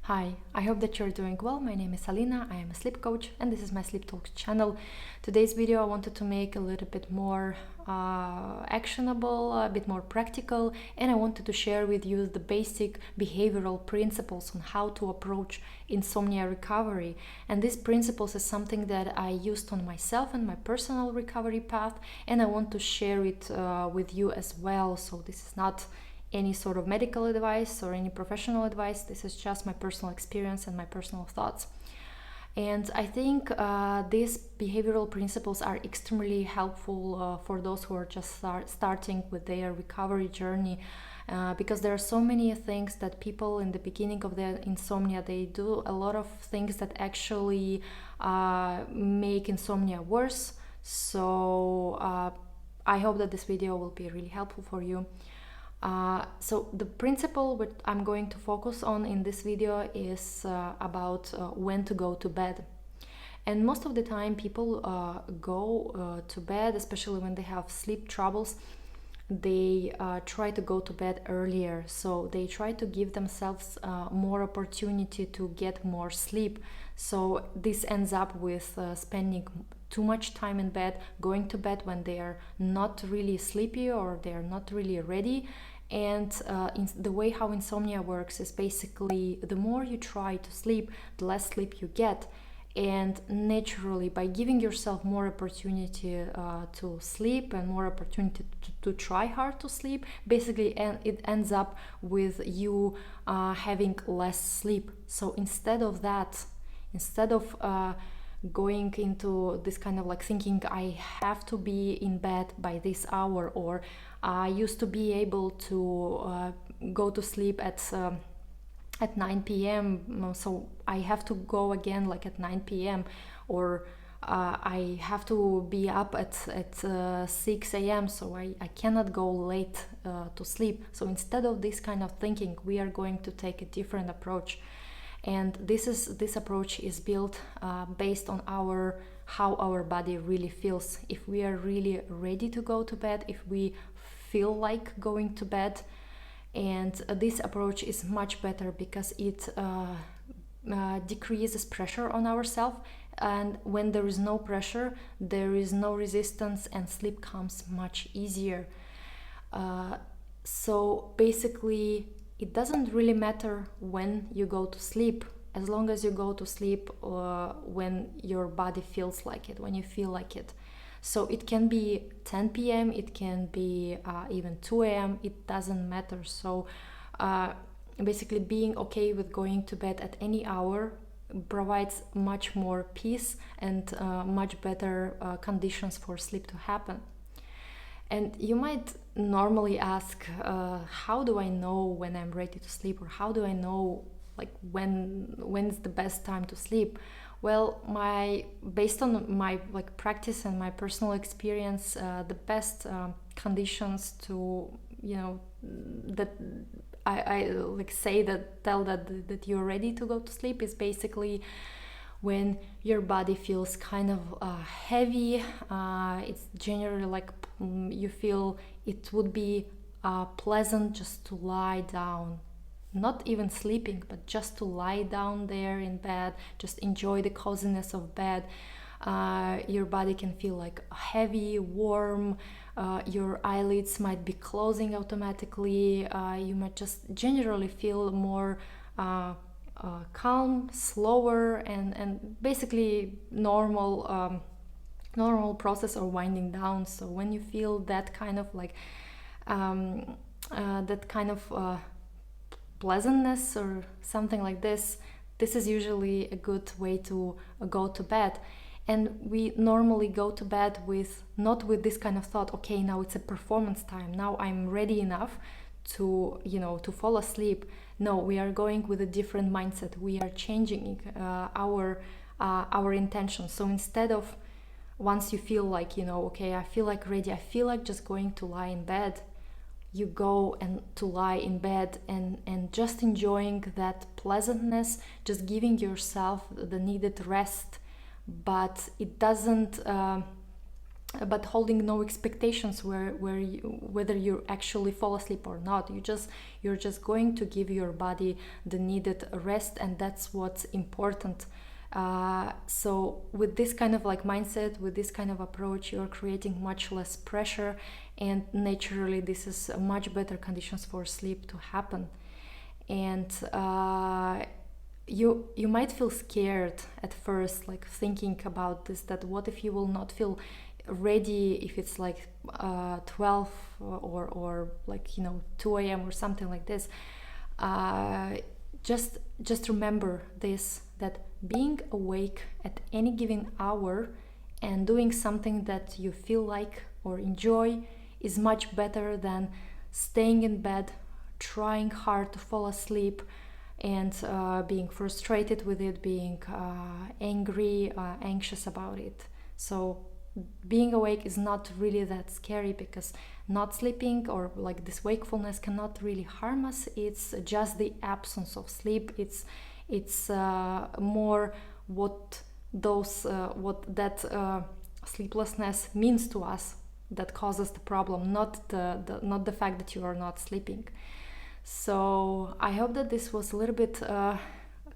Hi, I hope that you're doing well. My name is Alina, I am a sleep coach and this is my Sleep Talks channel. Today's video I wanted to make a little bit more actionable, a bit more practical, and I wanted to share with you the basic behavioral principles on how to approach insomnia recovery. And these principles is something that I used on myself and my personal recovery path, and I want to share it with you as well. So this is not any sort of medical advice or any professional advice. This is just my personal experience and my personal thoughts. And I think these behavioral principles are extremely helpful for those who are just starting with their recovery journey, because there are so many things that people in the beginning of their insomnia, they do a lot of things that actually make insomnia worse. So I hope that this video will be really helpful for you. So the principle that I'm going to focus on in this video is about when to go to bed. And most of the time people go to bed, especially when they have sleep troubles, they try to go to bed earlier. So they try to give themselves more opportunity to get more sleep. So this ends up with spending too much time in bed, going to bed when they are not really sleepy or they are not really ready. And the way how insomnia works is basically the more you try to sleep, the less sleep you get. And naturally, by giving yourself more opportunity to sleep and more opportunity to try hard to sleep, basically it ends up with you having less sleep. So instead of going into this kind of like thinking I have to be in bed by this hour, or I used to be able to go to sleep at 9 p.m. so I have to go again like at 9 p.m. or I have to be up at 6 a.m. so I cannot go late to sleep. So instead of this kind of thinking, we are going to take a different approach. And this approach is built based on how our body really feels. If we are really ready to go to bed, if we feel like going to bed, and this approach is much better because it decreases pressure on ourselves. And when there is no pressure, there is no resistance, and sleep comes much easier. So basically, it doesn't really matter when you go to sleep, as long as you go to sleep when your body feels like it, when you feel like it. So it can be 10 p.m., it can be even 2 a.m., it doesn't matter. So basically being okay with going to bed at any hour provides much more peace and much better conditions for sleep to happen. And you might normally ask, how do I know when I'm ready to sleep, or how do I know like when's the best time to sleep? Well, based on my like practice and my personal experience, the best conditions to that I like say that tell that you're ready to go to sleep is basically when your body feels kind of heavy. It's generally like you feel it would be pleasant just to lie down, not even sleeping, but just to lie down there in bed, just enjoy the coziness of bed. Your body can feel like heavy, warm, your eyelids might be closing automatically, you might just generally feel more calm, slower, and basically normal process of winding down. So when you feel that kind of like pleasantness or something like this is usually a good way to go to bed. And we normally go to bed not with this kind of thought, okay, now it's a performance time, now I'm ready enough to fall asleep. No, we are going with a different mindset. We are changing our intention. So instead of, once you feel like, okay, I feel like ready, I feel like just going to lie in bed, you go and to lie in bed and just enjoying that pleasantness, just giving yourself the needed rest. But it doesn't but holding no expectations whether you actually fall asleep or not. You're just going to give your body the needed rest, and that's what's important. So with this kind of like mindset, with this kind of approach, you're creating much less pressure, and naturally this is a much better conditions for sleep to happen. And you might feel scared at first, like thinking about this, that what if you will not feel ready if it's like 12 or like 2 a.m. or something like this. Just remember this, that being awake at any given hour and doing something that you feel like or enjoy is much better than staying in bed, trying hard to fall asleep, and being frustrated with it, being angry, anxious about it. So being awake is not really that scary, because not sleeping or like this wakefulness cannot really harm us. It's just the absence of sleep. It's more what that sleeplessness means to us that causes the problem, not the fact that you are not sleeping. So I hope that this was a little bit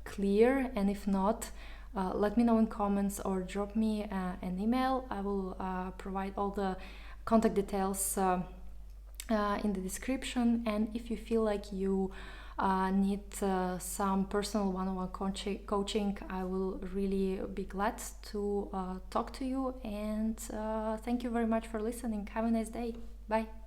clear, and if not, let me know in comments or drop me an email. I will provide all the contact details in the description. And if you feel like you need some personal one-on-one coaching, I will really be glad to talk to you. And thank you very much for listening. Have a nice day. Bye.